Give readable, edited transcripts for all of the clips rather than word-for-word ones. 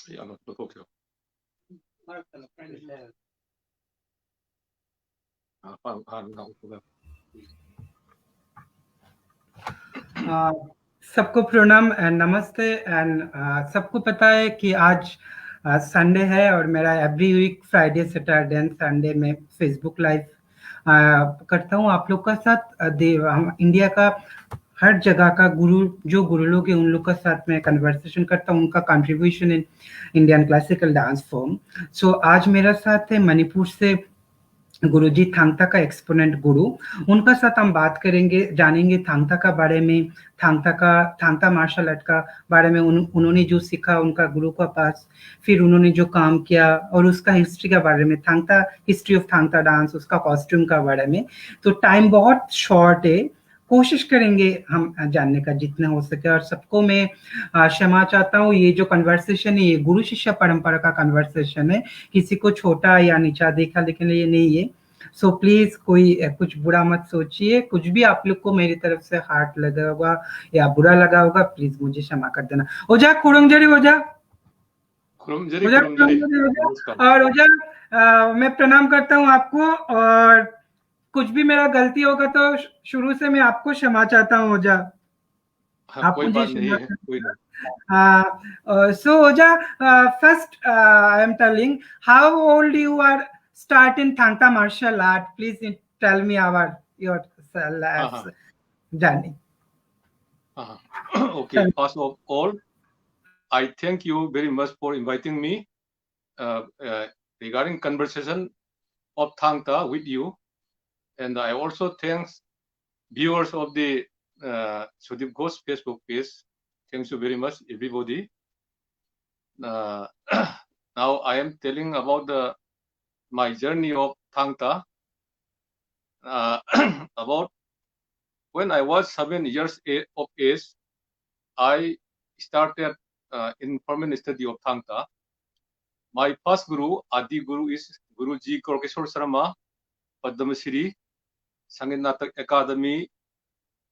또 볼게요. सबको प्रणाम एंड नमस्ते एंड सबको पता है कि आज संडे है और मेरा every week Friday Saturday and Sunday में फेसबुक लाइव करता हूँ आप लोग का साथ। हम इंडिया का हर जगह का गुरु जो गुरु लोग हैं उन लोग का साथ में कन्वर्सेशन करता हूँ, उनका contribution in Indian classical dance form. So आज मेरा साथ है मणिपुर से गुरुजी थांगता का एक्सपोनेंट गुरु, उनका साथ हम बात करेंगे, जानेंगे थांगता का बारे में, थांगता मार्शल आर्ट का बारे में, उन्होंने जो सीखा उनका गुरु के पास, फिर उन्होंने जो काम किया और उसका हिस्ट्री के बारे में, Thangta history of Thangta dance, उसका कॉस्ट्यूम का बारे में। तो टाइम बहुत शॉर्ट है, कोशिश करेंगे हम जानने का जितना हो सके। और सबको मैं क्षमा चाहता हूँ, ये जो कन्वर्सेशन है ये गुरु शिष्य परंपरा का कन्वर्सेशन है, किसी को छोटा या नीचा देखा लेकिन ये नहीं है। सो प्लीज कोई कुछ बुरा मत सोचिए, कुछ भी आप लोग को मेरी तरफ से हार्ट लगा होगा या बुरा लगा होगा प्लीज मुझे क्षमा कर देना। ओजा खुरमजरी ओजा और ओजा मैं प्रणाम करता हूँ आपको, और कुछ भी मेरा गलती होगा तो शुरू से मैं आपको क्षमा चाहता हूँ ओजा। आप मुझे so Oja, first I am telling how old you are start in Thangta martial art. Please tell me your journey. Okay, first of all, I thank you very much for inviting me regarding conversation of Thangta with you, and I also thanks viewers of the Sudeep Ghosh Facebook page. Thanks you very much, everybody. Now I am telling about my journey of Thangta. About when I was 7 years of age, I started in permanent study of Thangta. My first guru, Adi Guru, is Guruji Korkeshwar Sharma, Padma Shri, Sangit Natak Academy,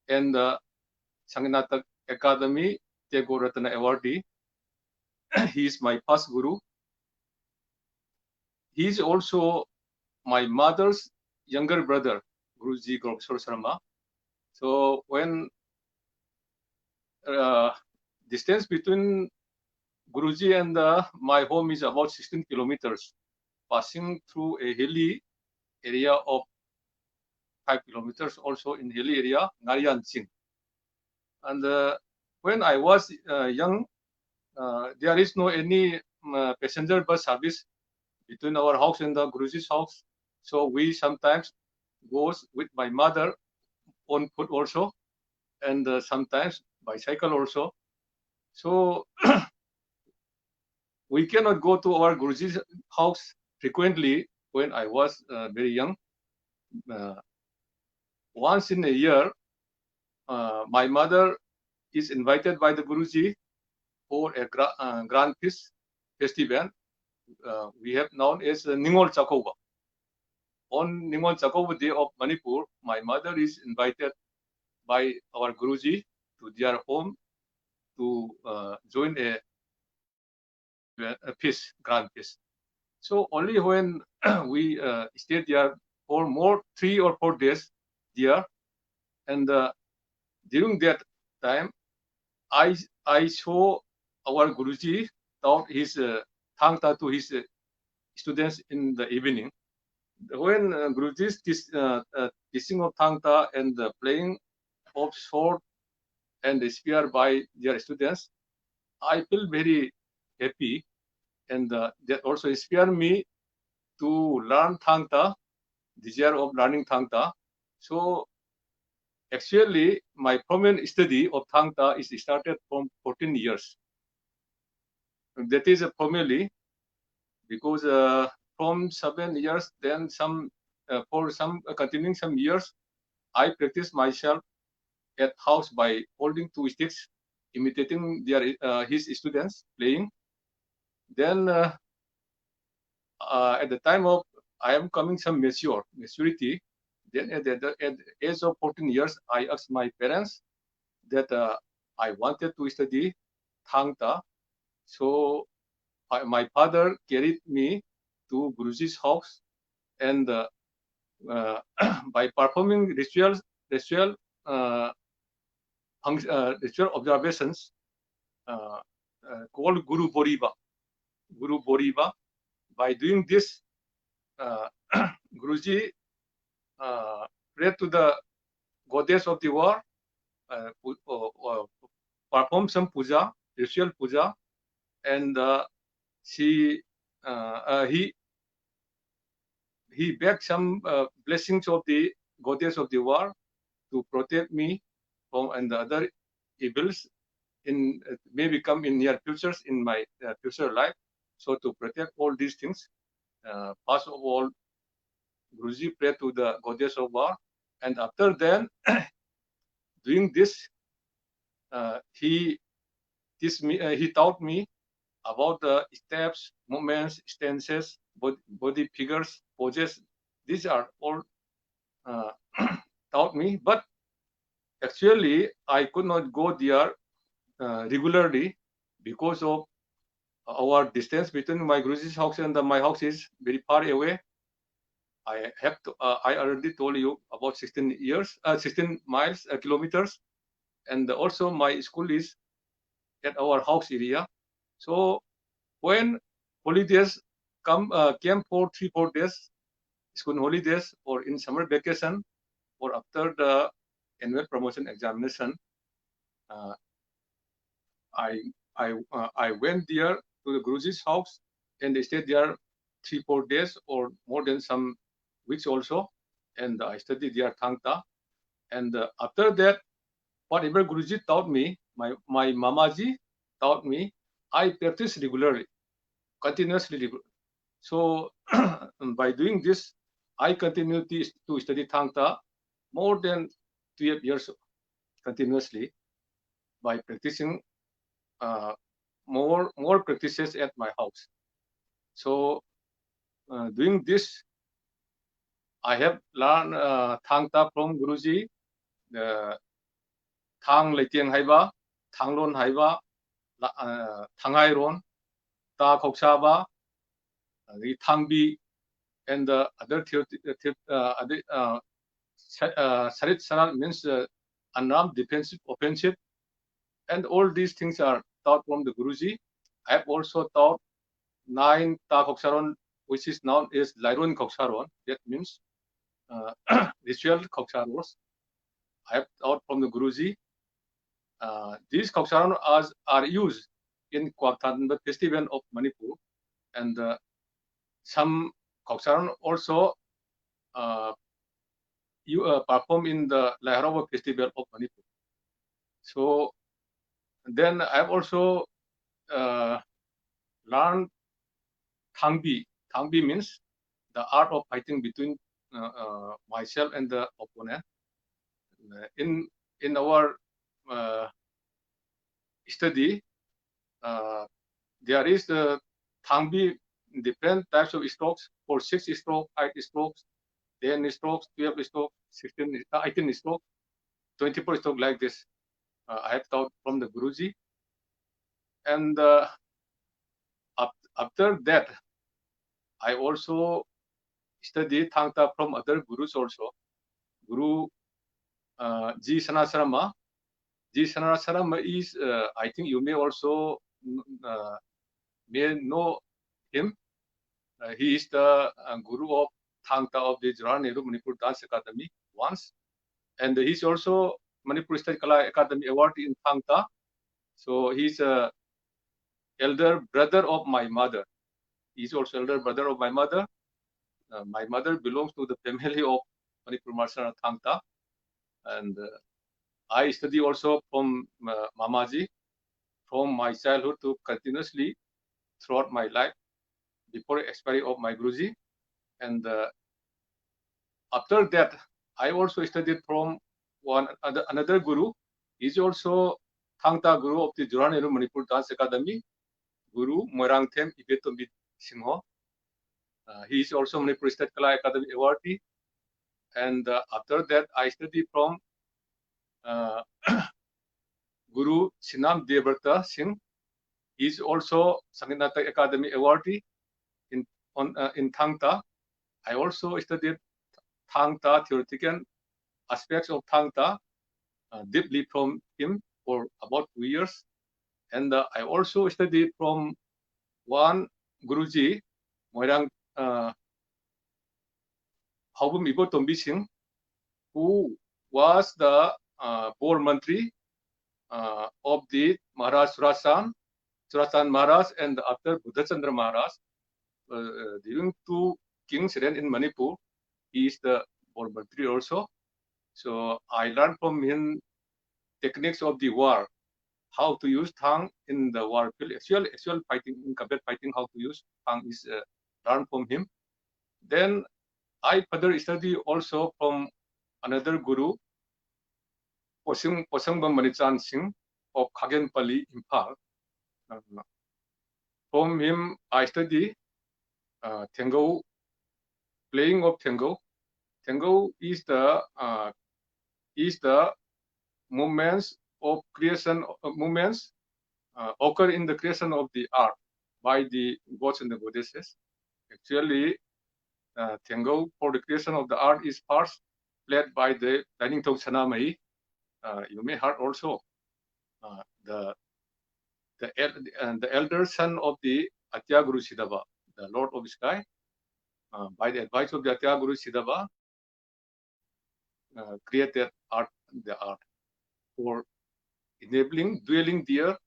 and Sangit Natak Academy Tagore Ratna awardee. He is my first guru. He is also my mother's younger brother, Guruji Korkeshwar Sharma. So when distance between Guruji and my home is about 16 kilometers, passing through a hilly area of 5 kilometers, also in hilly area, Ngaryanching. And when I was young, there is no any passenger bus service between our house and the Guruji's house. So we sometimes goes with my mother on foot also, and sometimes bicycle also. So we cannot go to our Guruji's house frequently when I was very young. Once in a year, my mother is invited by the Guruji for a grand feast festival. We have known as Ningol Chakoba. On Ningol Chakoba Day of Manipur, my mother is invited by our Guruji to their home to join a feast, grand feast. So only when we stayed there for more 3 or 4 days there, and during that time, I saw our Guruji taught his Thangta to his students in the evening. When Guruji's teaching of Thangta and the playing of sword and the spear by their students, I feel very happy, and that also inspired me to learn Thangta, desire of learning Thangta. So actually, my permanent study of Thangta is started from 14 years. That is formally because from 7 years, then for some continuing some years, I practice myself at house by holding 2 sticks, imitating his students playing. Then at the time of I am coming some maturity. Then at the age of 14 years, I asked my parents that I wanted to study Thangta. So my father carried me to Guruji's house, and by performing ritual observations called Guru Boriba. By doing this, Guruji prayed to the goddess of the war, performed some puja, ritual puja, and he begged some blessings of the goddess of the war to protect me from and the other evils in may become in near futures in my future life. So to protect all these things, first of all, Guruji prayed to the goddess of war, and after then, doing this, he taught me about the steps, movements, stances, body figures, poses. These are all taught me, but actually I could not go there regularly because of our distance between my Guruji's house and my house is very far away. I have to. I already told you about 16 miles, kilometers, and also my school is at our house area. So when holidays came for 3-4 days, school holidays or in summer vacation or after the annual promotion examination, I went there to the Guruji's house and stayed there 3-4 days or more than some weeks also, and I studied there Thangta. And after that, whatever Guruji taught me, my Mamaji taught me, I practice regularly, continuously. So by doing this, I continue to study Thangta more than 12 years continuously by practicing more practices at my house. So doing this, I have learned Thangta from Guruji. Thang Leitieng Haiba, Thanglon Haiba, Thangairon, Ta Koksaba, Thangbi, and the other Sarit Saral means unarmed, defensive, offensive, and all these things are taught from the Guruji. I have also taught 9 Ta Koksaron, which is known as Lairon Koksaron. That means ritual Koksaros. I have taught from the Guruji. These Koksaron are used in Kwaktan, the festival of Manipur, and some Koksaron also perform in the Laiharawa festival of Manipur. So then I've also learned Thangbi. Thangbi means the art of fighting between myself and the opponent. In our study, there is the Thangbi, different types of strokes for 6 strokes, 8 strokes, 10 strokes, 12 strokes, 16, 18 strokes, 24 strokes like this. I have taught from the Guruji. And after that, I also studied Thangta from other gurus also. Guru Ji Sanasarama. Ji Sanasarama is, I think you may also may know him. He is the guru of Thangta of the Jawaharlal Nehru Manipur Dance Academy once. And he's also Manipur State Kala Academy award in Thangta. So he's a elder brother of my mother. He's also elder brother of my mother. My mother belongs to the family of Manipur Martial Art Thangta. And I study also from Mamaji from my childhood to continuously throughout my life before expiry of my Guruji. And after that, I also studied from another guru. He's also Thangta guru of the Jawaharlal Nehru Manipur Dance Academy, Guru Moirangthem Ibetomit Singho. He is also Manipur State Kala Academy awardee. And after that, I studied from Guru Sinam Devrata Singh. He's also Sangeet Natak Academy awardee in Thang Ta. I also studied Thang Ta theoretical aspects of Thang Ta deeply from him for about 2 years. And I also studied from one Guruji, Moirang Haubum Ibo Tombi Singh, who was the Bor Mantri of the Maharaj Surasan Maharaj, and after Buddhachandra Maharaj. During 2 kings reign in Manipur, he is the Bor Mantri also. So I learned from him techniques of the war, how to use Thang in the war field. Actual fighting, in combat fighting, how to use Thang is learned from him. Then I further study also from another guru, Posangbam Manichan Singh of Khagenpally, Imphal. From him, I study Tango, playing of Tango. Tango is the movements of creation movements occur in the creation of the art by the gods and the goddesses. Actually, Tango for the creation of the art is first played by the Dainingtong Sanamai. You may heard also the elder son of the Atya Guru Siddhava, the Lord of the Sky. By the advice of the Atya Guru Siddhava, created the art for enabling dwelling there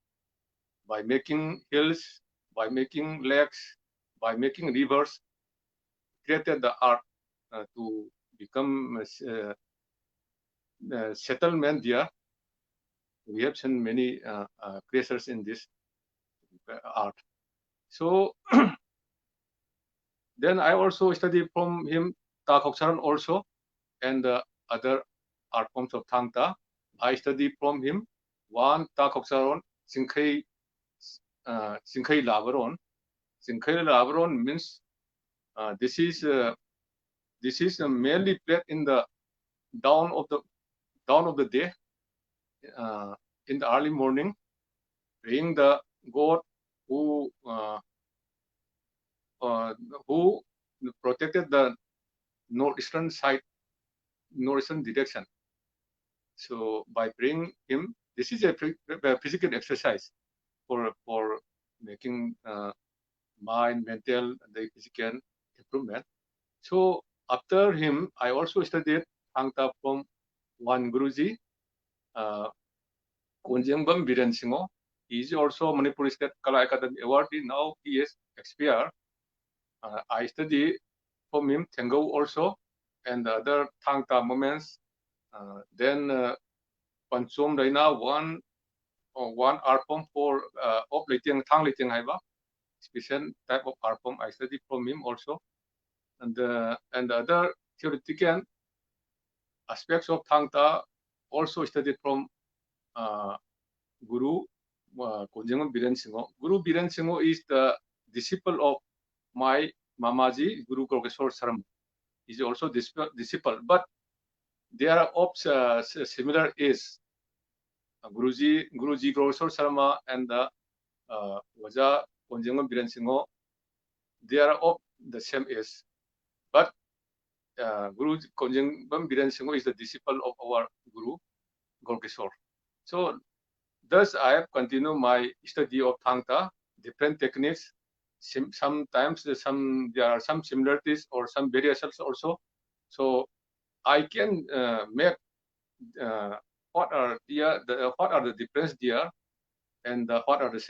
by making hills, by making lakes, by making rivers, created the art to become settlement there. We have seen many creators in this art. So then I also studied from him Ta Khoksaran also, and other art forms of Thang Ta. I studied from him one Ta Khoksaran Sinkhei Labaron. Sinkhei Labaron means this is mainly played in the dawn of the day, in the early morning, praying the god who protected the northeastern direction. So by praying him, this is a physical exercise for making mind, mental, the physical improvement. So after him, I also studied Thang Ta from one Guruji, Konjengbam Biren Singho. He is also Manipur State Kala Academy awardee. Now he is expired. I study from him Tango also, and the other Thang Ta moments. Then Panchom Raina one art form for of Thang Litiang Haiba, special type of art form. I study from him also, and the other theoretical aspects of Thang Ta also studied from Guru Konjengbam Biren Singho. Guru Biren Singho is the disciple of my Mamaji, Guru Golkeshwar Sarma. He is also disciple, but they are of similar age. Guruji Golkeshwar Sarma and the Waja Konjengbam Biren Singho, they are of the same age. But Guru Konjengbam Biren Singho is the disciple of our Guru Golkeshwar. So thus I have continued my study of Thang Ta, different techniques. Sometimes there are some similarities or some variations also. So I can make what are the difference there, and what are the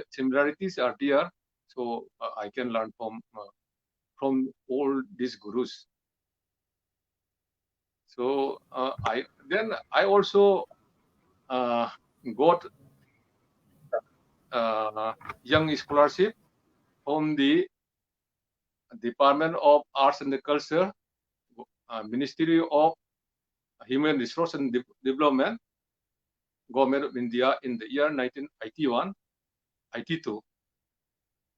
similarities are there. So I can learn from all these gurus. So I also got young scholarship from the Department of Arts and Culture, Ministry of Human Resource and Development, Government of India, in the year 1981-82.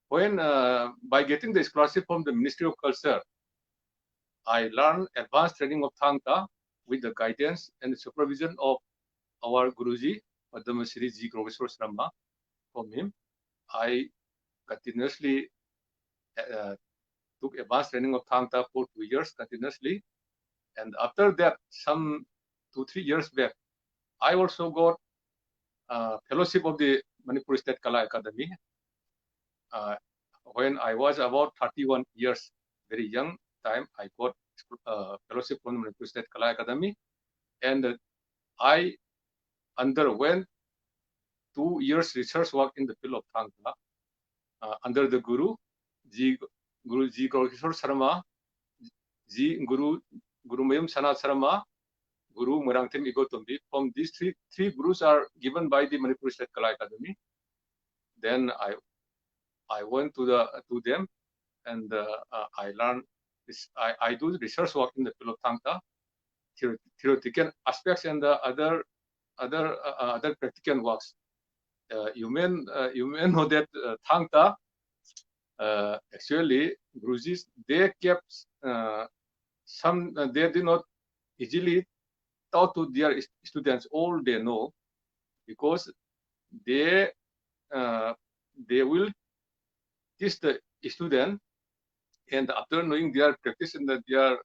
When by getting the scholarship from the Ministry of Culture, I learned advanced training of Thang Ta with the guidance and the supervision of our Guruji, Padma Shri Ji Golkeshwar Sarma, from him. I continuously took advanced training of Thang Ta for 2 years continuously. And after that, some 2-3 years back, I also got fellowship of the Manipur State Kala Academy. When I was about 31 years, very young time, I got fellowship from Manipur State Kala Academy. And I underwent 2 years research work in the field of Thang Ta under the Guru G Gaurkishore Sharma, Guru Mayum Sanat Sharma, Guru Murangthim Igotombi. From these three gurus are given by the Manipur State Kala Academy. Then I went to them, and I learned this. I do research work in the field of Thang Ta, theoretical aspects and the other practical works. You may know that Thang Ta, actually Gurujis, they kept they did not easily taught to their students all they know, because they will teach the student, and after knowing their practice and their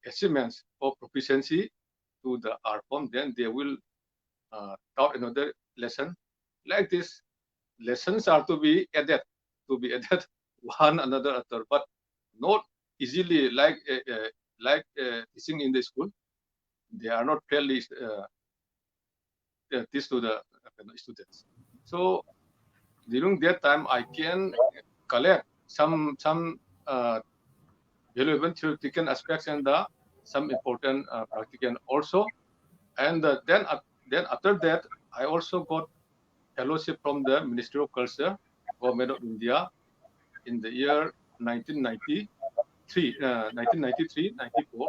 achievements of proficiency to the art form, then they will taught another lesson. Like this, lessons are to be added one another, but not easily like teaching in the school. They are not fairly teach to the students. So during that time, I can collect some valuable theoretical aspects and some important practical also. And then after that, I also got fellowship from the Ministry of Culture, Government of India, in the year 1993, 94,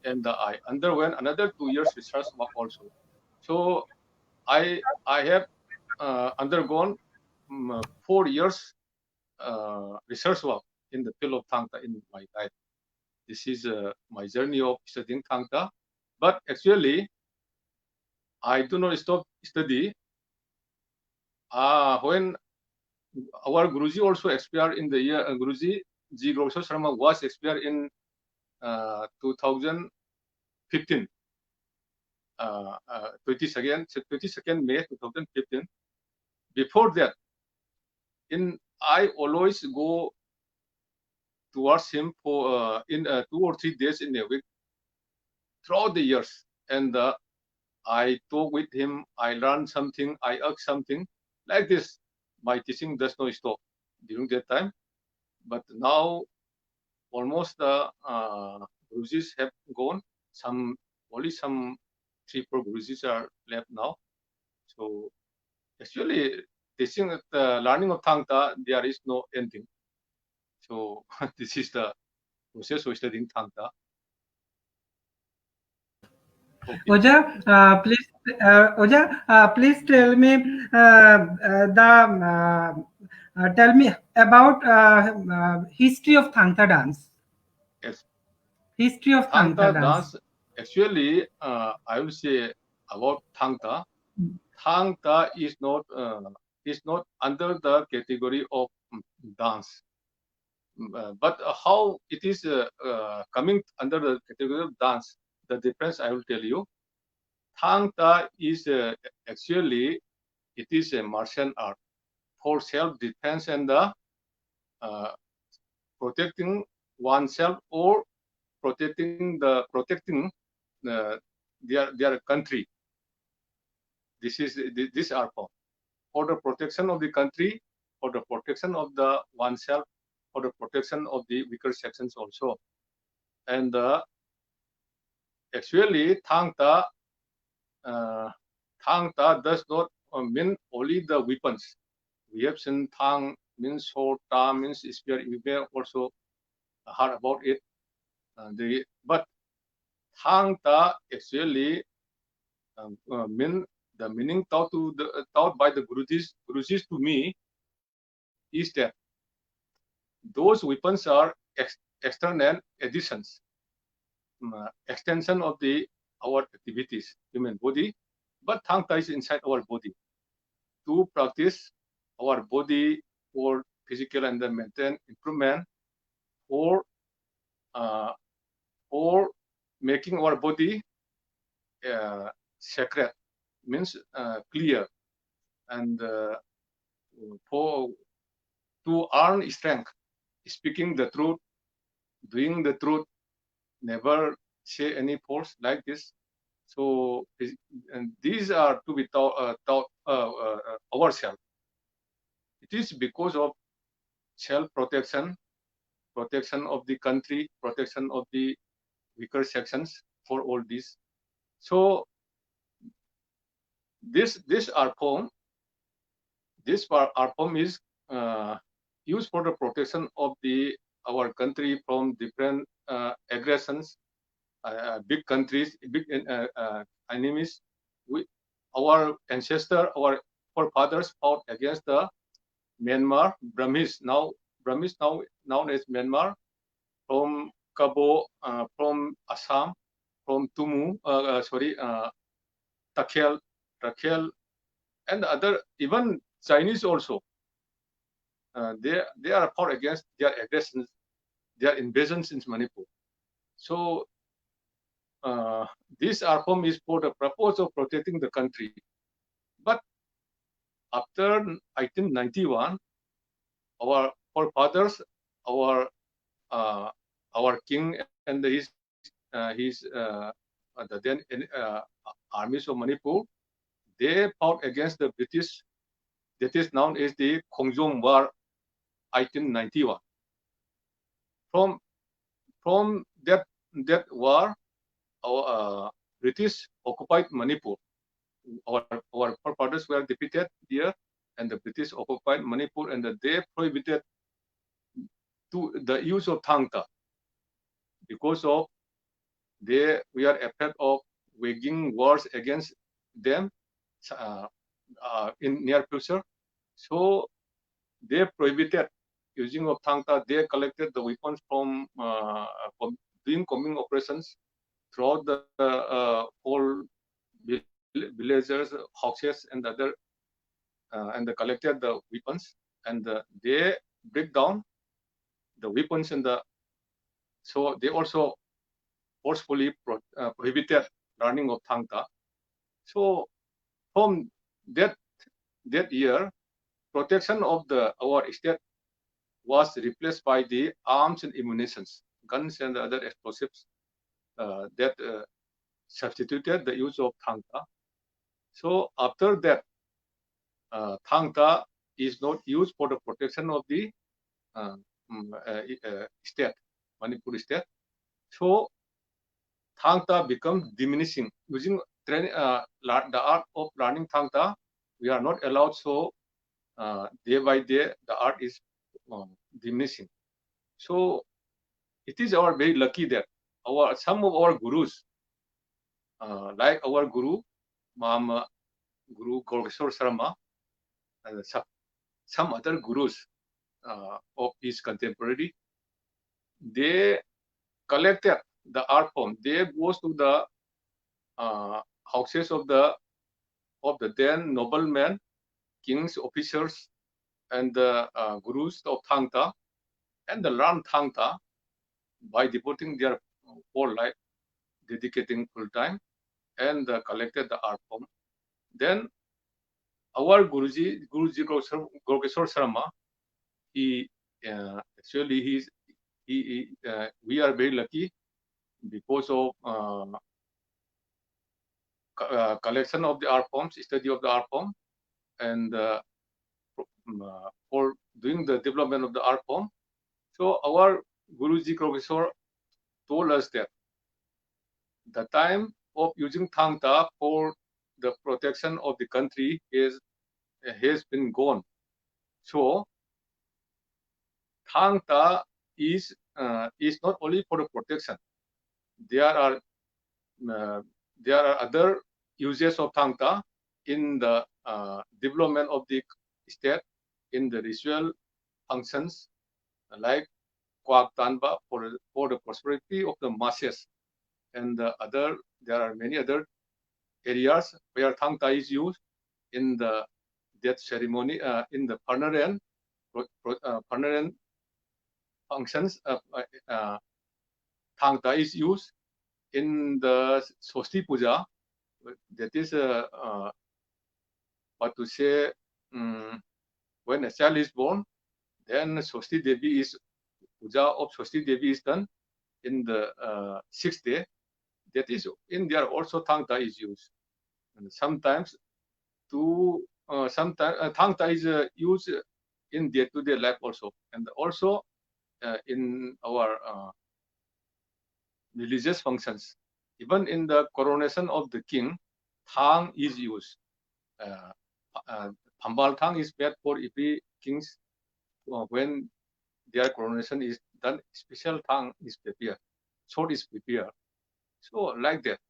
and I underwent another 2 years research work also. So I have undergone 4 years research work in the field of Thang Ta in my life. This is my journey of studying Thang Ta. But actually, I do not stop study. When our Guruji also expired in the year, Guruji G. Gaurkishore Sharma was expired in 2015, 22nd May 2015. Before that, I always go towards him for in 2 or 3 days in a week throughout the years, and I talk with him. I learn something. I ask something like this. My teaching does not stop during that time, but now almost the Gurujis have gone. Only some 3-4 Gurujis are left now. So actually, teaching the learning of Thang Ta, there is no ending. So this is the process of studying Thang Ta. Okay. Oja, please tell me tell me about history of Thang Ta dance. Yes. History of Thang Ta dance. Actually, I will say about Thang Ta. Thang Ta is not under the category of dance. But how it is coming under the category of dance, the difference I will tell you. Thang Ta is actually, it is a martial art for self-defense and protecting oneself or protecting their country. This is this art form for the protection of the country, for the protection of the oneself, for the protection of the weaker sections also. And actually, Thang Ta does not mean only the weapons. We have seen Thang means sword, Ta means spear. You may also heard about it. But Thang Ta actually mean the meaning taught by the Gurujis to me is that those weapons are external additions, extension of our activities, human body, but Thang Ta is inside our body to practice our body for physical and the mental improvement, or making our body sacred, means clear, and for to earn strength, speaking the truth, doing the truth, never say any false, like this. So, and these are to be taught ourselves. It is because of self-protection, protection of the country, protection of the weaker sections, for all this. So this art form is used for the protection of our country from different aggressions, big countries, big enemies. Our ancestor, our forefathers fought against the Myanmar Burmese, now known as Myanmar, from Kabo, from Assam, from Tumu, Takhel, and other, even Chinese also. They are fought against their aggressions, their invasions in Manipur. So this art form is for the purpose of protecting the country. But after 1891, our forefathers, our king and his the then armies of Manipur, they fought against the British. That is known as the Kongjom War, 1891. From that war, our British occupied Manipur. Our forefathers were defeated there, and the British occupied Manipur, and they prohibited the use of Thangta, because of we are afraid of waging wars against them in near future. So they prohibited using of Thangta. They collected the weapons from doing combing operations throughout the whole villagers, houses, and other, and they collected the weapons, and they break down the weapons, and so they also forcefully prohibited learning of Thangta. So from that year, protection of our state was replaced by the arms and ammunitions, guns and other explosives that substituted the use of Thangta. So after that, Thangta is not used for the protection of the state, Manipur state. So Thangta becomes diminishing. Using the art of learning Thangta, we are not allowed. So day by day, the art is diminishing. So it is our very lucky that some of our gurus, like our guru, Guru Golkeshwar Sharma, and some other gurus of his contemporary, they collected the art form. They go to the houses of the then noblemen, kings, officers, and the gurus of Thangta, and the learn Thangta by devoting their whole life, dedicating full time, and collected the art form. Then our Guruji Golkeshwar Sharma, he actually we are very lucky because of collection of the art forms, study of the art form, and for doing the development of the art form. So our Guruji Golkeshwar told us that the time of using Thangta for the protection of the country has been gone. So Thangta is not only for the protection. There are other uses of Thangta in the development of the state, in the ritual functions, like Kwak Tanba, for the prosperity of the masses, and there are many other areas where Thangta is used in the that ceremony in the Panaran functions. Thangta is used in the Sosti Puja. That is what to say. When a child is born, then Sosti Devi is Puja of Sosti Devi is done in the 6th day. That is in there also Thangta is used. And sometimes Thangta is used in day-to-day life also, and also in our religious functions. Even in the coronation of the king, Thang is used. Pambal Thang is made for every kings when their coronation is done. Special Thang is prepared. Sword is prepared. So like that.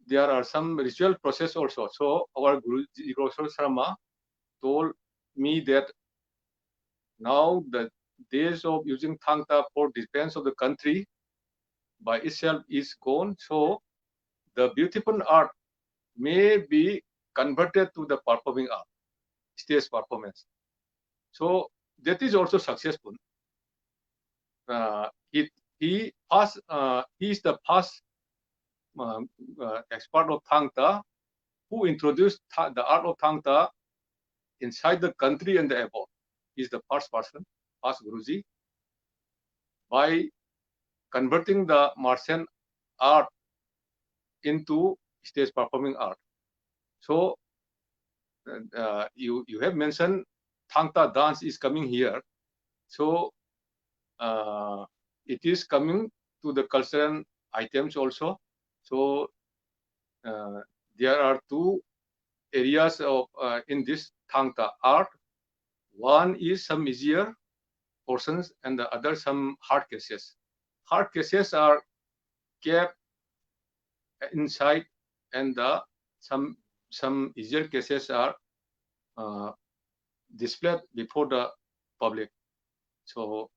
There are some ritual process also. So our Guru Sharma told me that now the days of using Thangta for defense of the country by itself is gone. So the beautiful art may be converted to the performing art, stage performance. So that is also successful. He is the first expert of Thangta who introduced the art of Thangta inside the country and the abroad. He is the first person, first Guruji, by converting the Martian art into stage performing art. So you have mentioned Thangta dance is coming here. So it is coming to the cultural items also. So there are two areas of in this Thangta art. One is some easier portions and the other some hard cases. Hard cases are kept inside, and some easier cases are displayed before the public. So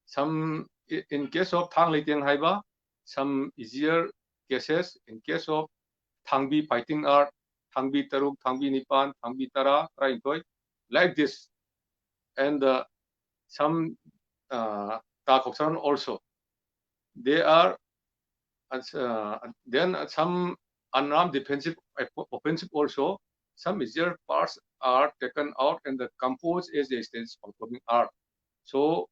some in case of Thang Leitiang Haiba, some easier cases. In case of Thangbi fighting art, Thangbi Taruk, Thangbi Nipan, Thangbi Tara, Traintoy, like this, and some Takoksaran also. They are then some unarmed defensive offensive also. Some easier parts are taken out and composed as a stage performing art. So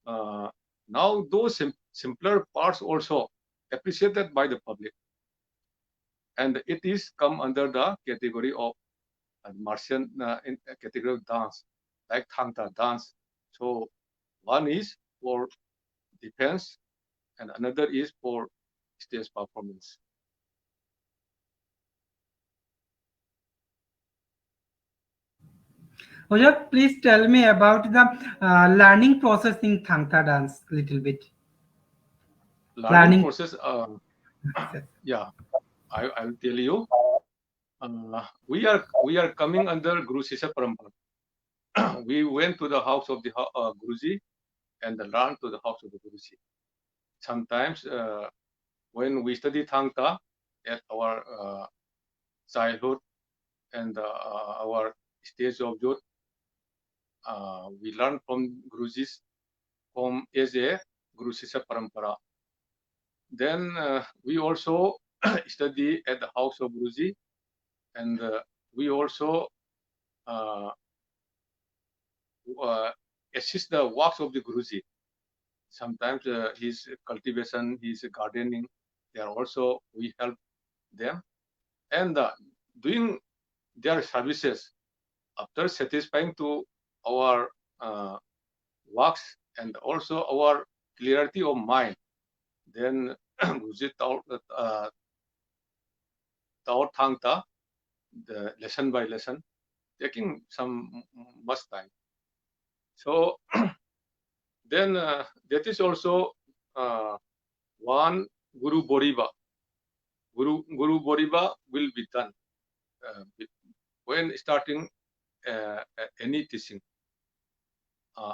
now those simpler parts also appreciated by the public, and it is come under the category of Martian in category of dance, like Thangta dance. So one is for defense and another is for stage performance. Ojak, please tell me about the learning process in Thangta dance a little bit. Learning process, yeah, I will tell you. We are coming under Guru Sisya Parampara. We went to the house of the Guruji and learned to the house of the Guruji. Sometimes when we study Thangta at our childhood and our stage of youth, we learn from Guruji's home as a Guru Sisya Parampara. Then we also study at the house of Guruji, and we also assist the works of the Guruji. Sometimes his cultivation, his gardening, there also we help them, and doing their services after satisfying to our works and also our clarity of mind. Then Guruji taught Thangta, the lesson by lesson, taking some much time. So then that is also one Guru Boriba. Guru Boriba will be done when starting any teaching.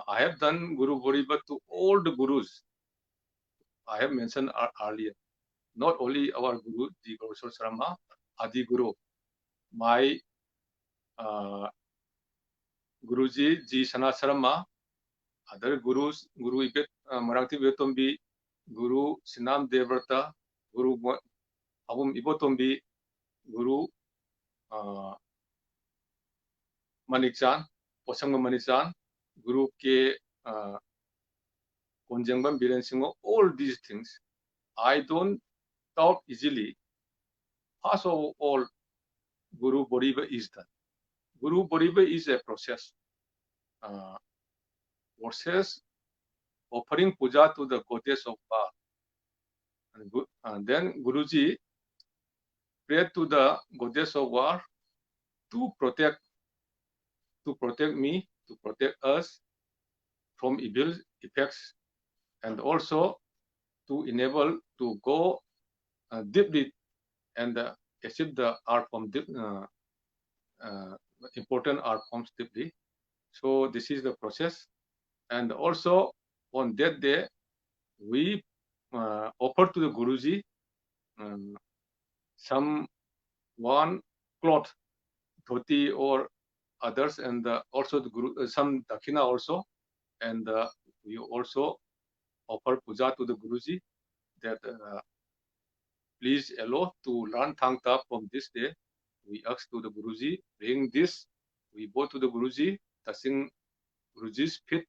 I have done Guru Boriba to all the Gurus I have mentioned earlier. Not only our Guru, the Guru Sharma, Adi Guru. my Guruji Ji Sana Sharma, other gurus, Guru Ibet Marathi Vetombi, Guru Sinam Devrata, Guru Abum Ibotombi, Guru Manikchan, Posangma Manikchan, Guru K. Konjangbam Biren Singho, all these things, I don't doubt easily. First of all, Guru Boriba is done. Guru Boriba is a process. Process offering puja to the goddess of Ba. And then Guruji prayed to the goddess of war to protect me, to protect us from evil effects, and also to enable to go deeply and achieve the art form deep, important art forms deeply. So this is the process. And also on that day, we offer to the Guruji some one cloth, dhoti or others, and also the Guru, some dakina also, and we also offer puja to the Guruji that please allow to learn Thangta from this day. We ask to the Guruji, bring this, we go to the Guruji, touching Guruji's feet,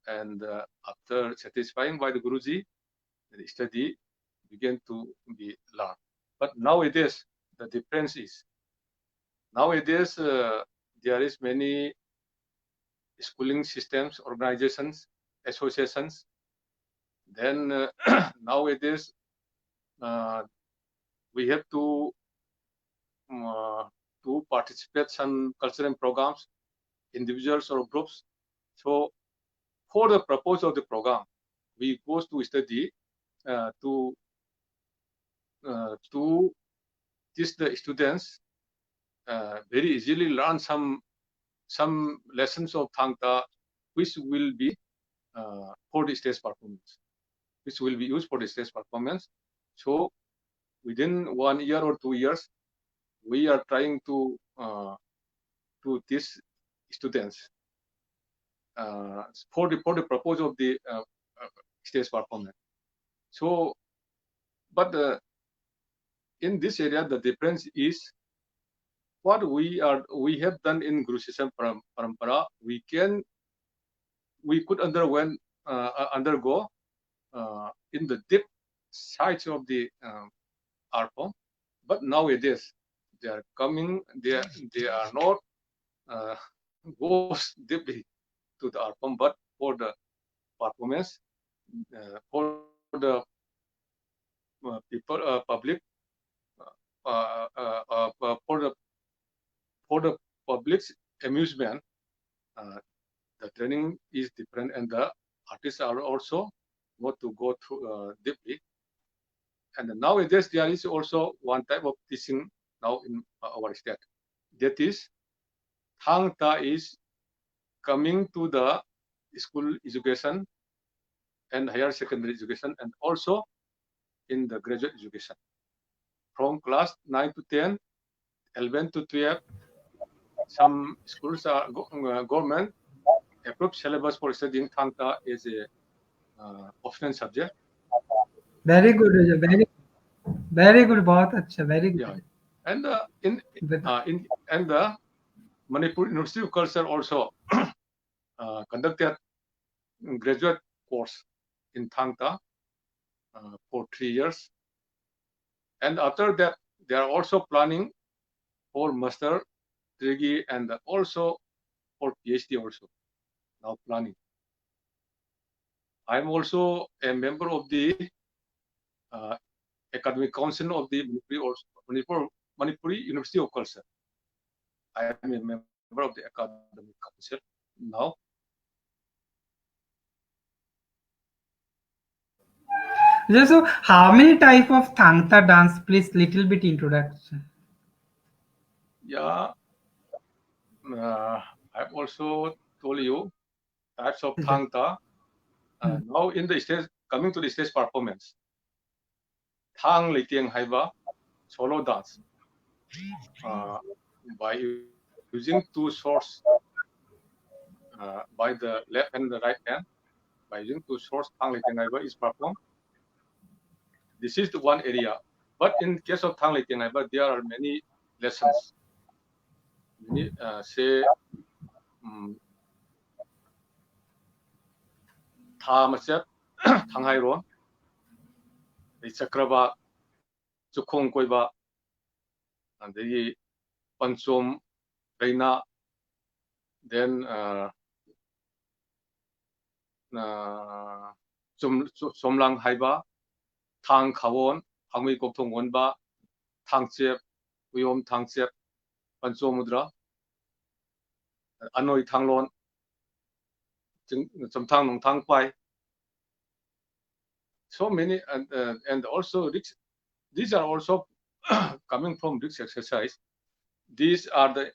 and after satisfying by the Guruji, the study began to be learned. But nowadays, the difference is, nowadays there is many schooling systems, organizations, associations. Then nowadays we have to participate some cultural programs, individuals or groups. So for the purpose of the program, we go to study to teach the students very easily learn some lessons of Thangta, which will be for the stage performance, which will be used for the stage performance. So within 1 year or 2 years, we are trying to teach students for the purpose of the stage performance. So, but in this area, the difference is what we have done in Guru Sisam Parampara. We could undergo in the deep sides of the art form, but nowadays they are coming. They are not goes deeply to the art form, but for the performance, for the people, public, for the public's amusement. The training is different, and the artists are also want to go through deeply. And nowadays there is also one type of teaching now in our state. That is, Thangta is coming to the school education and higher secondary education, and also in the graduate education. From class 9 to 10, 11 to 12, some schools are government approved syllabus for studying Thangta is a optional subject. Very good, very good, बहुत अच्छा, very good. Yeah, and in the Manipur University of Culture also conducted graduate course in Thangta for 3 years, and after that they are also planning for master degree and also for PhD also now planning. I am also a member of the academic council of the Manipuri University of Culture. I am a member of the academic council now. So, how many type of Thangta dance? Please, little bit introduction. Yeah, I've also told you types of Thangta. Now in the stage, coming to the stage performance, Thang Litiang Haiba, solo dance. by using two swords by the left and the right hand. By using two swords, Thang Lei Tieng Hai Ba is performed. This is the one area. But in case of Thang Lei Tieng Hai Ba, there are many lessons. Many, say, Tha Macep, Thang Hai Ron, the Chakraba, Chukhong Koi Ba, and the Panchom Reina, then Somlang Hai Ba, Thang Khawon, Thang Mei Kok Thong Won Ba, Thang Chep, Uyom Thang Chep, Panchom Mudra, Anoi Thang Lon, Chom Thang Nong Thang Pai. So many, and also these are also coming from this exercise. These are the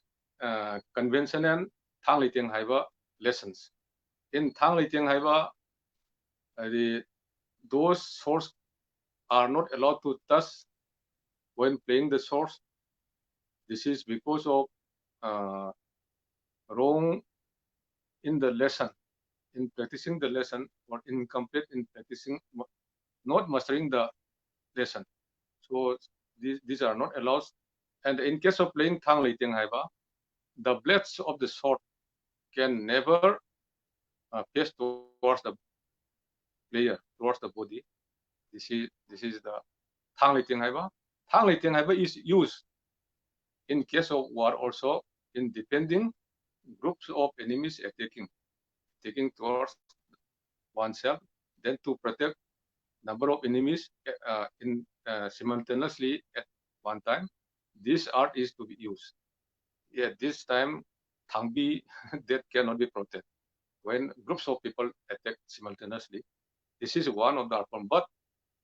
conventional Thang Lei Tieng Hai Ba lessons. In Thang Lei Tieng Hai Ba, those swords are not allowed to touch when playing the swords. This is because of wrong in the lesson, in practicing the lesson, or incomplete in practicing, not mastering the lesson. So these are not allowed. And in case of playing Thang Lei Tieng Hai Ba, the blades of the sword can never face towards the player, towards the body. This is the Thang Lei Tieng Hai Ba. Thang Lei Tieng Hai Ba is used in case of war also in defending groups of enemies attacking towards oneself, then to protect number of enemies simultaneously at one time. This art is to be used. Yeah, this time Thang Bi that cannot be protected when groups of people attack simultaneously. This is one of the art form, but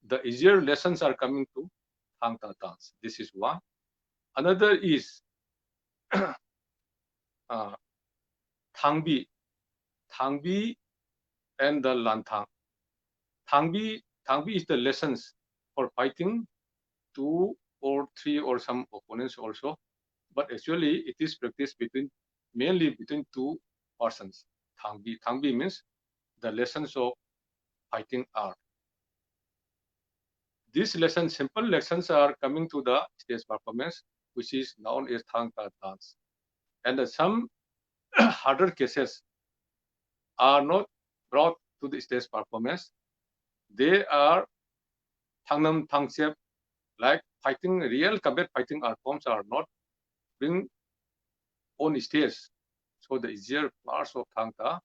the easier lessons are coming to Thang Ta dance. This is one. Another is Thang Bi and the Lantang. Thang Bi is the lessons for fighting 2 or 3 or some opponents also, but actually it is practiced mainly between 2 persons. Thang Bi means the lessons of fighting art. These lessons, simple lessons, are coming to the stage performance, which is known as Thang Ta dance. And some harder cases are not brought to the stage performance. They are Thang Nam Thang Chep, like fighting, real combat fighting art forms are not being on stage. So the easier parts of Thang Ta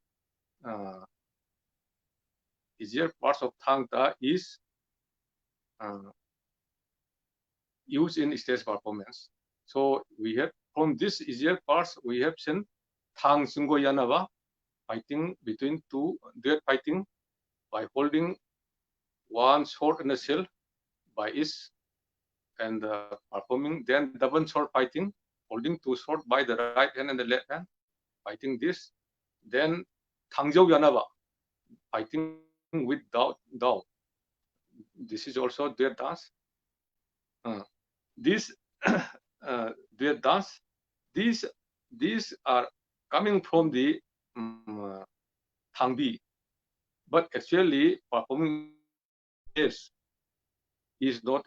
is used in stage performance. So we have, from this easier parts, we have seen Thang Sungo Yanaba fighting between 2, duet fighting by holding one sword and a shield by each and performing, then double sword fighting, holding 2 swords by the right hand and the left hand, fighting this. Then Thangjou Yanaba fighting with Dao. This is also their dance. This their dance. These are coming from the Thang Bi, but actually performing this is not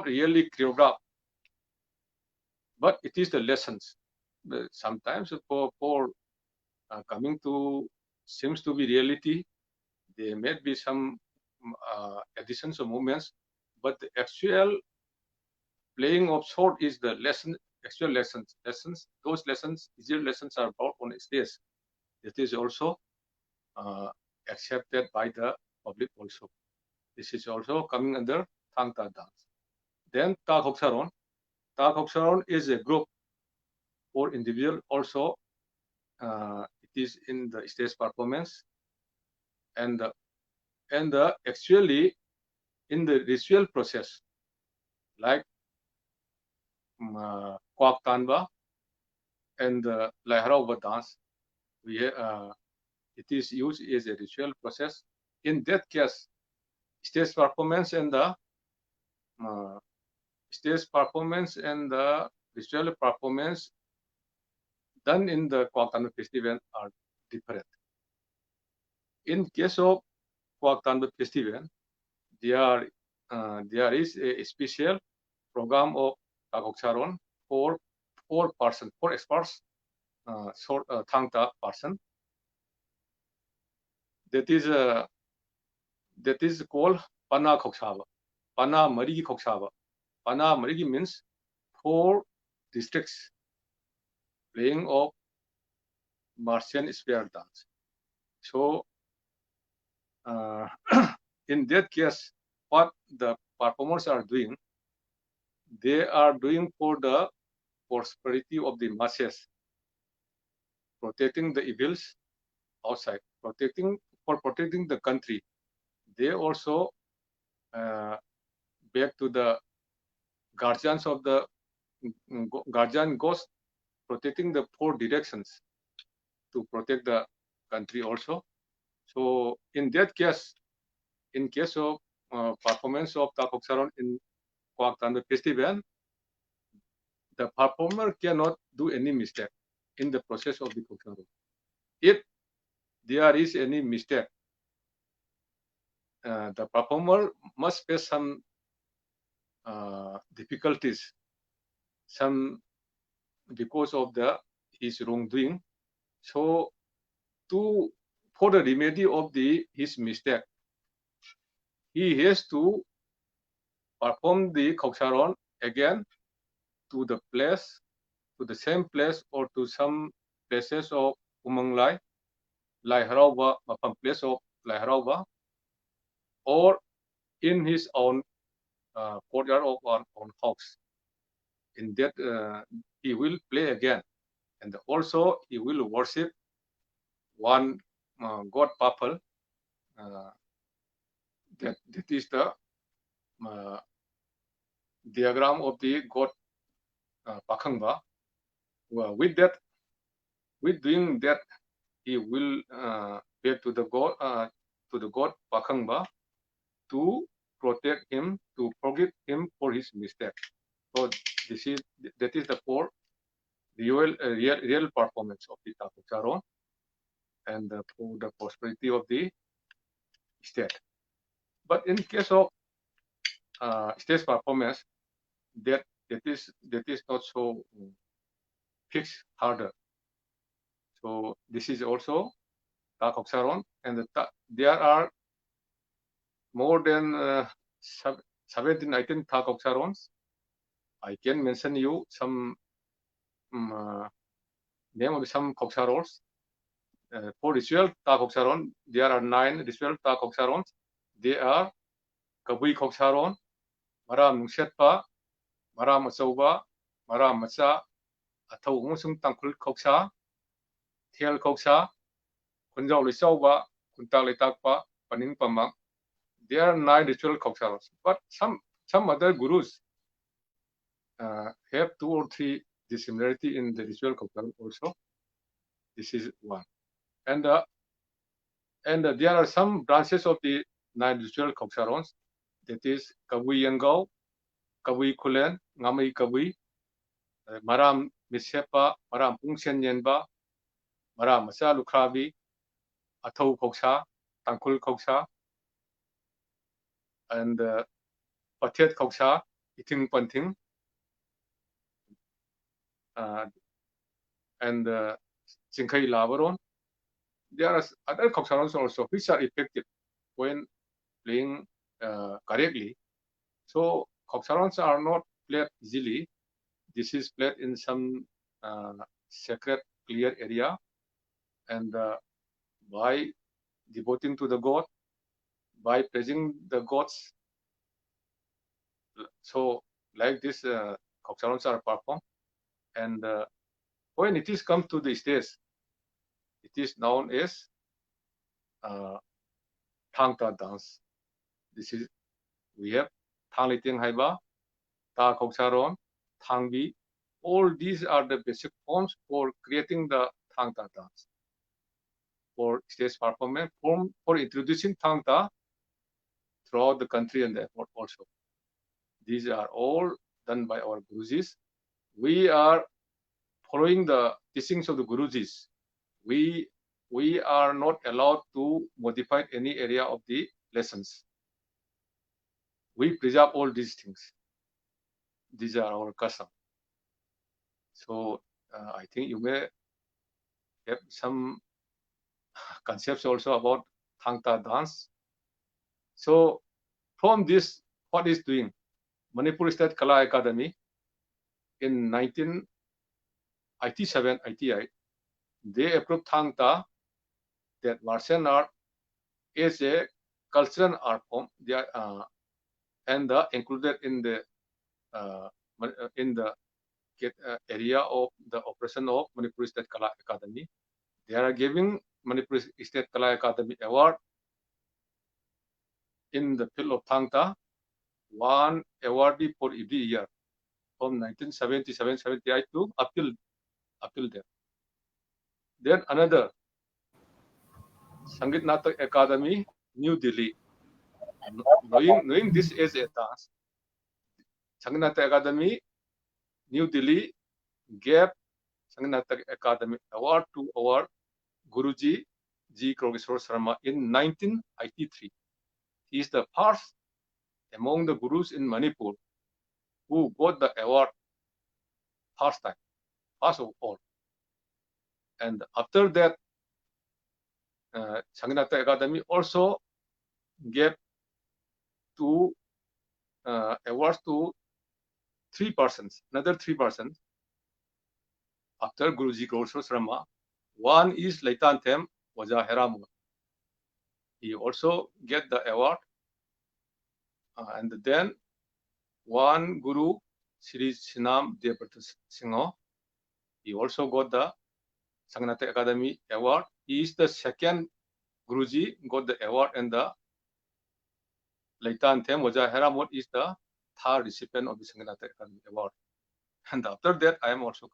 really choreographed, but it is the lessons. Sometimes for coming to seems to be reality, there may be some additions or movements, but the actual playing of sword is the lesson. Actual lessons. Those lessons, easier lessons, are brought on stage. It is also accepted by the public also. This is also coming under Thang Ta dance. Then Ta Khok Saron. Ta Khok Saron is a group or individual also. It is in the stage performance, and actually in the ritual process, like Kwak Tanba and the Lai Harau dance, it is used as a ritual process. In that case, stage performance and the stage performance and the visual performance done in the Kuak Tanbat Festival are different. In case of Kuak Tanbat Festival, there is a special program of Takoksaron for four experts, Thangta person. That is called Pana Koksaba. Pana Marigi Koksaba. Pana Marigi means 4 districts playing of Martian spear dance. So in that case, what the performers are doing, they are doing for the prosperity of the masses, protecting the evils outside, protecting the country. They also back to the guardians of the guardian ghost, protecting the 4 directions to protect the country also. So in that case, in case of performance of Takoksaron in Kuak Tanbat Festival, the performer cannot do any mistake in the process of the Koksaron. If there is any mistake, the performer must face some difficulties, some because of his wrongdoing. So for the remedy of his mistake, he has to perform the Koksaron again to the same place or to some places of Umang Lai Harauba, mapam place of Lai Harauba, or in his own courtyard of our own house. In that, he will play again, and also he will worship one god Papal. That is the diagram of the god Pakhangba. With doing that, he will pay to the god Pakhangba to protect him, to forgive him for his mistake. So that is the real performance of the Takoksaron and for the prosperity of the state. But in case of stage performance, that is not so fixed harder. So this is also Takoksaron, and there are more than 17, 18 Takoksarons. I can mention you some name of some Koksarons. For ritual Takoksaron, there are 9 ritual Takoksarons. They are Kabui Koksaron, Maram Nungsetpa, Maram Asauba, Maram Matsa, Atau Musum Tangkul Koksa, Thiel Koksa, Kunjau Lisauba, Kuntal Litakpa, Panin Pamang. There are 9 ritual Koksarons. But some other gurus have 2 or 3 dissimilarity in the ritual Koksaron also. This is one. And there are some branches of the 9 ritual Koksarons. That is Kabui Yangau, Kabui Kulen, Ngamai Kabui, Maram Misepa, Maram Pungsen Yenba, Maram Masa Lukrabi, Atau Koksa, Tangkul Koksa, and Patet Koksa, Iting Panting, and Chinkai Lavaron. There are other Koksarons also which are effective when playing correctly. So Koksarons are not played easily. This is played in some sacred, clear area, and by devoting to the god, by praising the gods. So like this, Koksarons are performed, and when it is come to the stage, it is known as Thangta dance. We have Tangliting Haiba, Ta Koksaron, Thangbi. All these are the basic forms for creating the Thangta dance. For stage performance, for introducing Thangta throughout the country and the airport also. These are all done by our Gurujis. We are following the teachings of the Gurujis. We are not allowed to modify any area of the lessons. We preserve all these things. These are our custom. So I think you may have some concepts also about Thangta dance. So from this, what is doing? Manipur State Kala Academy in 1987-88, they approved Thangta, that martial art, is a cultural art form. They are, and included in the area of the operation of Manipur State Kala Academy. They are giving Manipur State Kala Academy award in the field of Thangta, one awardee for every year from 1977-78 to up till there. Then another Sangeet Natak Academy, New Delhi. Knowing this as a dance, Sangeet Natak Academy, New Delhi gave Sangeet Natak Academy award to our Guruji G. Krogeshwar Sharma in 1983. He is the first among the gurus in Manipur who got the award first of all. And after that, Sangeet Natak Academy also gave two awards to another three persons after Guruji Krogeshwar Sharma. One is Laitan Them Waja Heramon. He also get the award. And then one Guru, Sri Sinam Devrata Singh, he also got the Sangeet Natak Academy award. He is the second Guruji got the award, and the Laitan Them Waja Heramon is the third recipient of the Sangeet Natak Academy award. And after that, I am also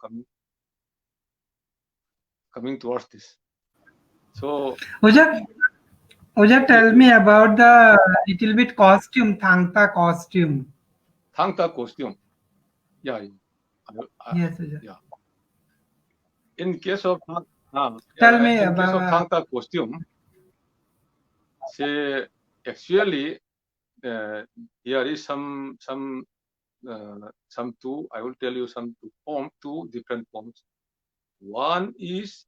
coming towards this. So Oja, tell me about the little bit costume, Thangta costume. Thangta costume. Yeah. Yes, Oja. Yeah. In case of Tell me in case of about Thangta costume, say actually here is some two. I will tell you two different forms. One is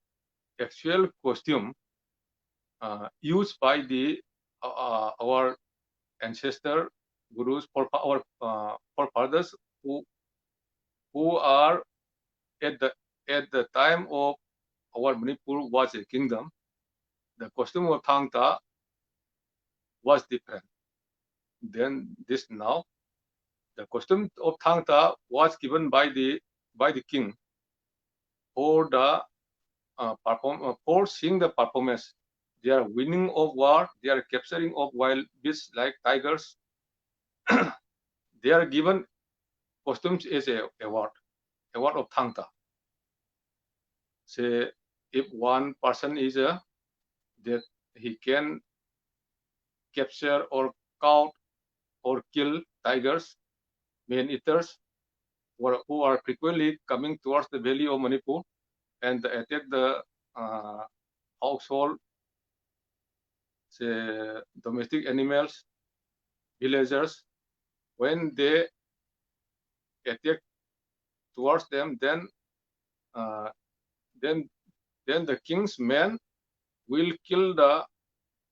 actual costume used by the our ancestor gurus, for our forefathers who are at the time of our Manipur was a kingdom. The costume of Thangta was different than this now. The costume of Thangta was given by the king for the for seeing the performance. They are winning of war. They are capturing of wild beasts like tigers. They are given costumes as a award of Thangta. Say if one person is that he can capture or count or kill tigers, man-eaters, who are frequently coming towards the valley of Manipur and attack the household, say, domestic animals, villagers. When they attack towards them, then the king's men will kill the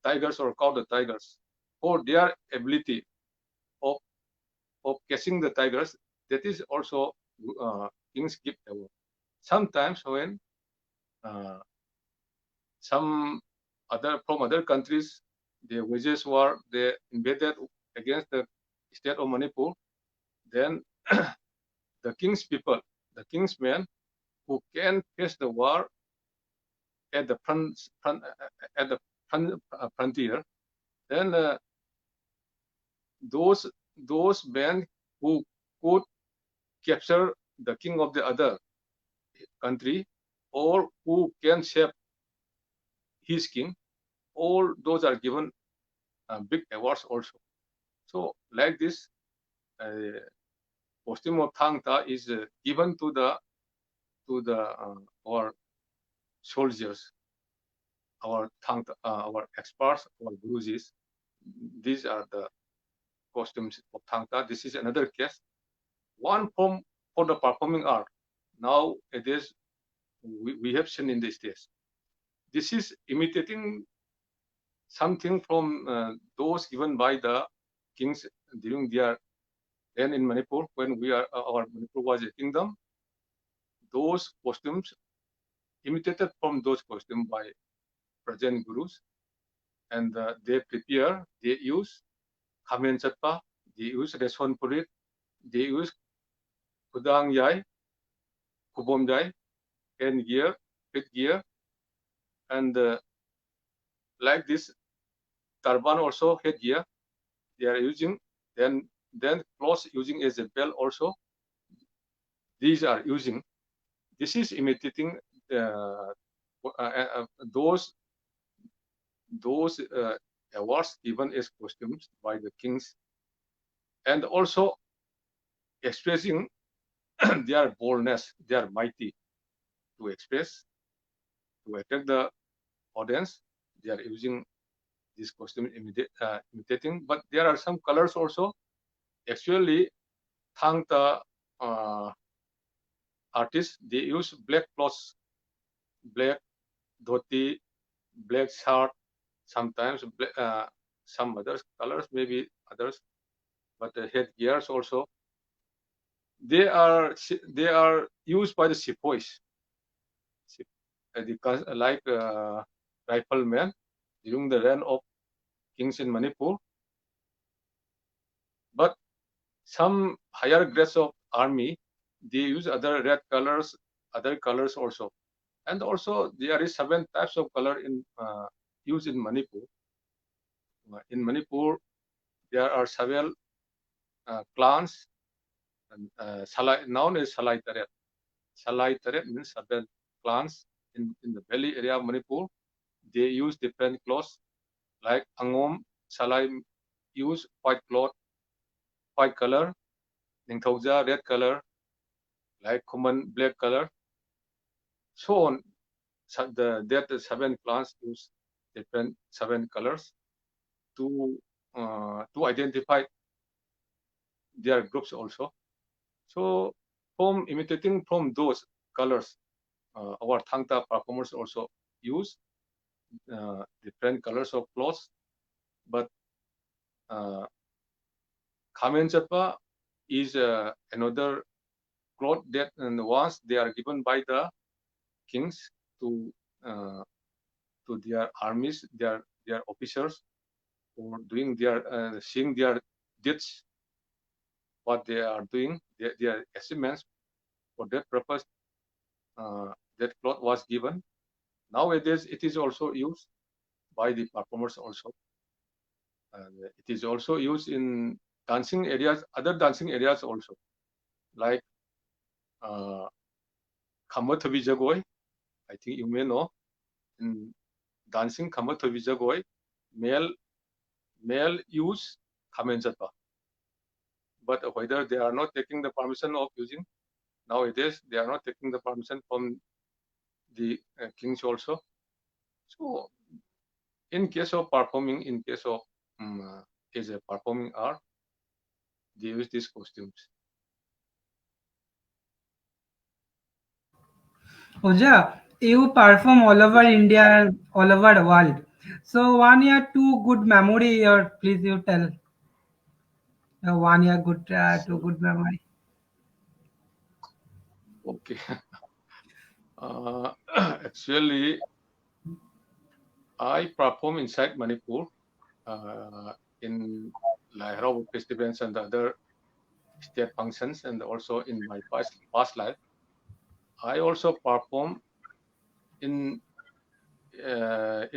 tigers or cow the tigers for their ability of catching the tigers. That is also kings give award. Sometimes when some from other countries, the wages war, they invaded against the state of Manipur, then the king's people, the king's men who can face the war at the frontier, then those men who could capture the king of the other country or who can save his king, all those are given big awards also. So like this, costume of Thangta is given to the our soldiers, our experts, our gurus. These are the costumes of Thangta. This is another case. One form for the performing art. Now it is we have seen in the stage. This is imitating something from those given by the kings during their reign in Manipur, when our Manipur was a kingdom. Those costumes imitated from those costumes by present gurus, and they use Khamen Chatpa, they use Reswan Purit, they use Kudang Yai, Kubom Yai, head gear, and like this turban also headgear they are using. Then clothes using as a belt also. These are using. This is imitating those awards given as costumes by the kings, and also expressing their boldness, their mighty, to express, to attract the audience. They are using this costume imitating, but there are some colors also. Actually, Thangta artists, they use black clothes, black dhoti, black shirt, sometimes some other colors, maybe others, but the headgears also. They are used by the sepoys, like riflemen during the reign of kings in Manipur. But some higher grades of army, they use other red colors, other colors also. And also there is 7 types of color in used in Manipur. In Manipur, there are several clans, known as Salai Taret. Salai Taret means 7 clans in the valley area of Manipur. They use different clothes, like Angom Salai use white color, Ningthauja red color, like Kuman black color, so on. So that 7 clans use different 7 colors to identify their groups also. So from imitating from those colors, our Thangta performers also use different colors of clothes, but Khamen Chatpa is another cloth that once they are given by the kings to their armies, their officers, for doing their seeing their deeds, what they are doing, their achievements. For that purpose, that cloth was given. Nowadays, it is also used by the performers also. It is also used in dancing areas, other dancing areas also, like Kamathavi Jagoi. I think you may know. In dancing Kamathavi Jagoi, male use Khamen Chatpa. But whether they are not taking the permission of using, nowadays they are not taking the permission from the kings also. So in case of performing, in case of as a performing art, they use these costumes. Oja, you perform all over India and all over the world. So 1 year, 2 good memory, or please you tell. 1 year good, 2 good memory. Okay. Actually, I perform inside Manipur in Laihara festivals and other state functions, and also in my past life. I also perform in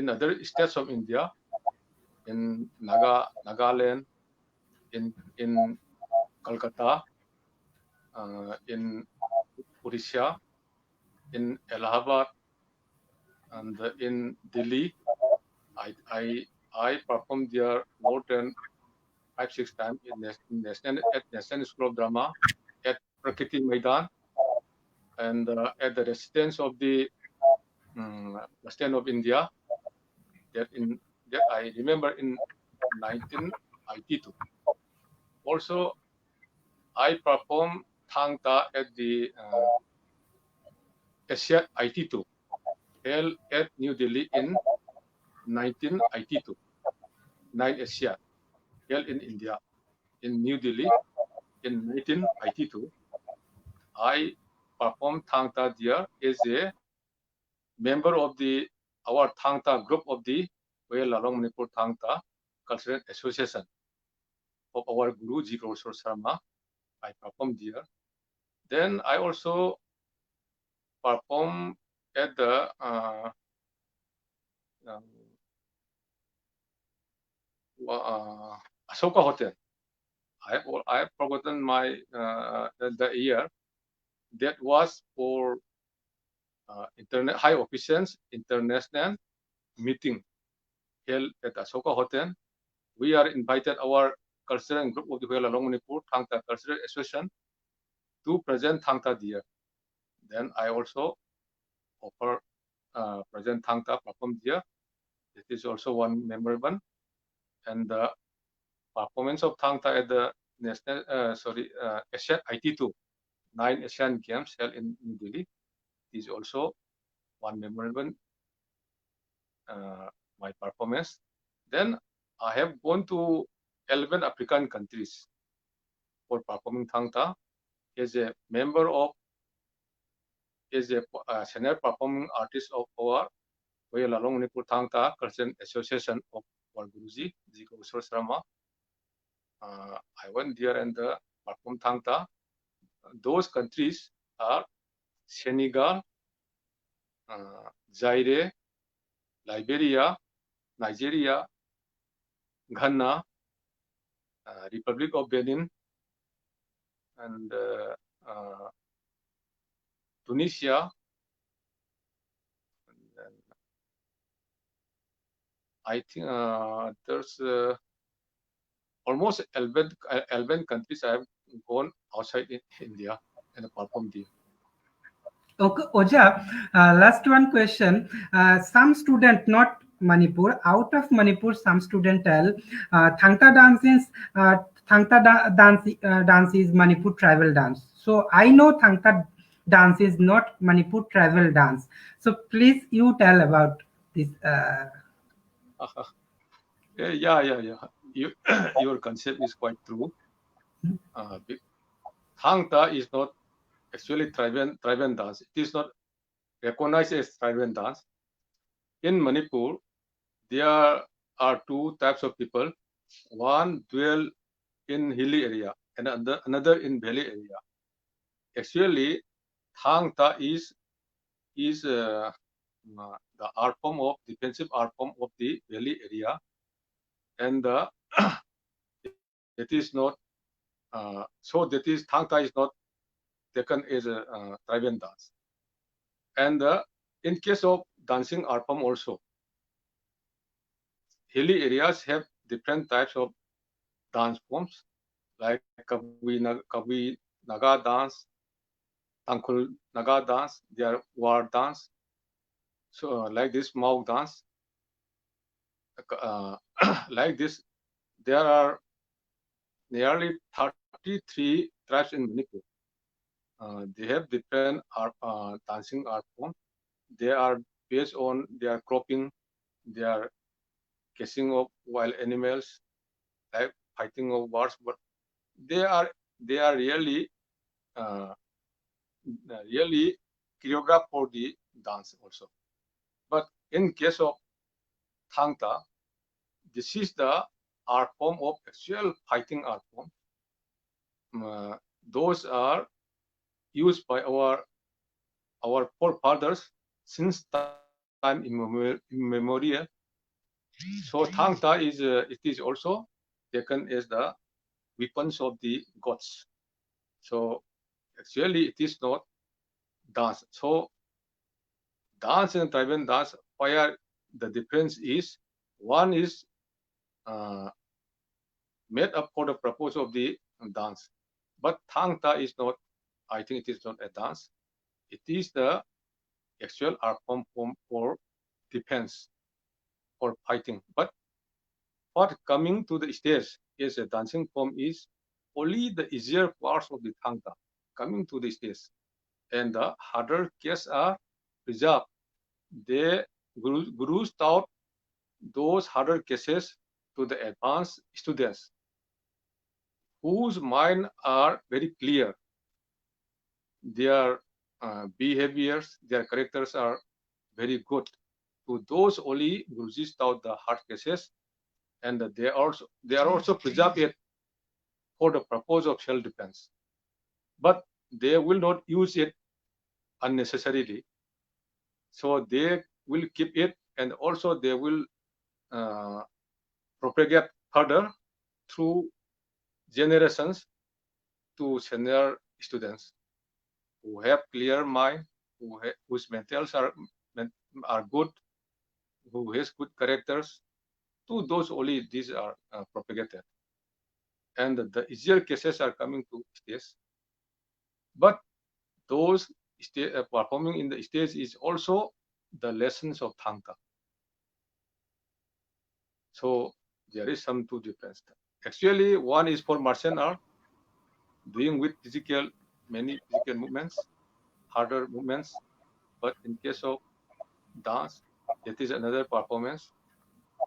other states of India, in Nagaland, in Kolkata, in Odisha, in Allahabad, and in Delhi. I performed there more than 5-6 times at National School of Drama, at Prakriti Maidan, and at the residence of the President of India. That I remember in 1992. Also, I performed Thangta at the Asia IT2, held at New Delhi in 1982. 9 Asia held in India, in New Delhi in 1982. I performed Thangta there as a member of our Thangta group of the Royal Lalong Manipur Thangta Cultural Association of our Guru Ji Kosor Sharma. I performed there. Then I also performed at the Asoka Hotel. I have forgotten my the year. That was for internet high officials international meeting held at Asoka Hotel. We are invited our cultural group of the Royal Lalong Manipur Thangta Cultural Association to present Thangta there. Then I also offer present Thangta perform there. It is also one memorable. And the performance of Thangta at the national Asian IT2 9 Asian Games held in New Delhi is also one memorable my performance. Then I have gone to 11 African countries for performing Thangta as a member of senior performing artist of our Royal Lalong Manipur Thangta Cultural Association of our Guruji Ji Kosor Sharma. I went there and performed Thangta. Those countries are Senegal, Zaire, Liberia, Nigeria, Ghana, Republic of Benin, and Tunisia. And I think there's almost 11 countries I have gone outside in India and performed there. Okay, Oja, last one question. Some student, not Manipur, out of Manipur, some student tell Thangta dance is Manipur tribal dance. So I know Thangta dance is not Manipur tribal dance. So please you tell about this. Yeah. Your concept is quite true. Thangta is not actually tribal dance. It is not recognized as tribal dance. In Manipur, there are two types of people. One dwell in hilly area and another in valley area. Actually, Thangta is the art form of defensive art form of the valley area, and it is not Thangta is not taken as a tribal dance. And in case of dancing art form also, hilly areas have different types of dance forms like Kavi Naga dance, Tangkhul Naga dance, their war dance. So like this Mauk dance, like this, there are nearly 33 tribes in Manipur. They have different dancing art forms. They are based on their cropping, their catching of wild animals, like fighting of wars. But they are really choreographed for the dance also. But in case of Thangta, this is the art form of actual fighting art form. Those are used by our forefathers since time immemorial. So Thangta is also taken as the weapons of the gods. So actually it is not dance. So dance and tribal dance, where the difference is, one is made up for the purpose of the dance. But Thang Ta is not, I think it is not a dance. It is the actual art form for defense, for fighting. But what coming to the stage is a dancing form is only the easier parts of the Thang Ta coming to the stage. And the harder cases are reserved. The gurus taught those harder cases to the advanced students whose mind are very clear. Their behaviors, their characters are very good. To those only gurus taught the hard cases, and they are also preserved it for the purpose of self-defense. But they will not use it unnecessarily. So they will keep it, and also they will propagate further through generations to senior students who have clear mind, whose mentals are good, who has good characters. To those only these are propagated, and the easier cases are coming to stage. But those performing in the stage is also the lessons of Thang Ta. So there is some two difference. Actually, one is for martial art, doing with many physical movements, harder movements. But in case of dance, that is another performance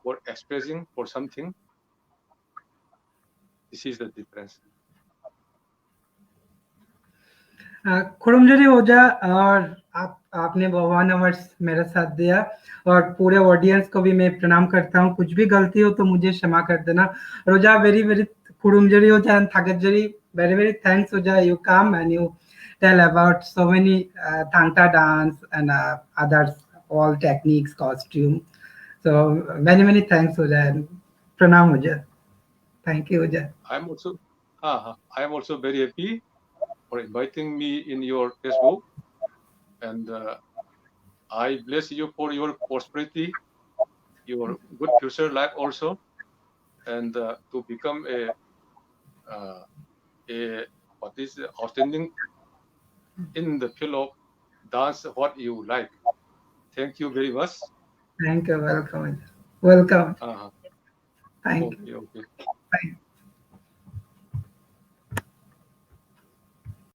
for expressing for something. This is the difference. खुरमजरी ओझा, और आपने 1 hours मेरे साथ दिया, और पूरे audience को भी मैं प्रणाम करता हूँ. कुछ भी गलती हो तो मुझे क्षमा कर देना. रोजा, वेरी वेरी खुरमजरी Ojha and Thagajari, very very thanks Oja, you come and you tell about so many Thang Ta dance and others, all techniques, costume. So many many thanks Oja, and pranam Oja. Thank you Oja. I am also very happy for inviting me in your Facebook, and I bless you for your prosperity, your good future life also, and to become a what is outstanding in the field of dance, what you like. Thank you very much. Thank you. Welcome. Welcome. Thank you. Okay. Thank you.